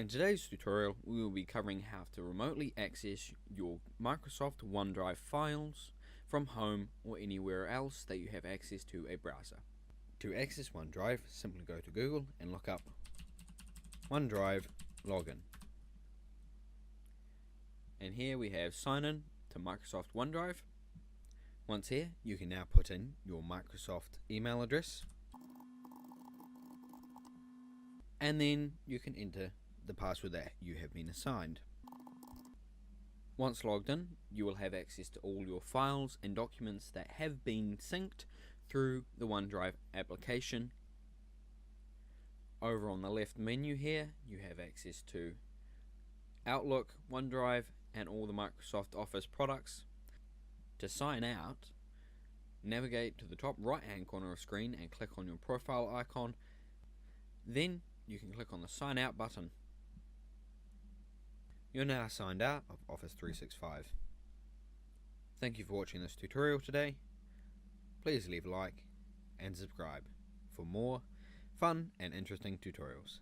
In today's tutorial, we will be covering how to remotely access your Microsoft Onedrive files from home or anywhere else that you have access to a browser. To access OneDrive, simply go to Google and look up OneDrive login. And here we have sign in to Microsoft OneDrive. Once here, you can now put in your Microsoft email address, and then you can enter the password that you have been assigned. Once logged in, you will have access to all your files and documents that have been synced through the OneDrive application. Over on the left menu here, you have access to Outlook, OneDrive, and all the Microsoft Office products. To sign out, navigate to the top right hand corner of the screen and click on your profile icon. Then you can click on the sign out button. You're now signed out of Office 365. Thank you for watching this tutorial today. Please leave a like and subscribe for more fun and interesting tutorials.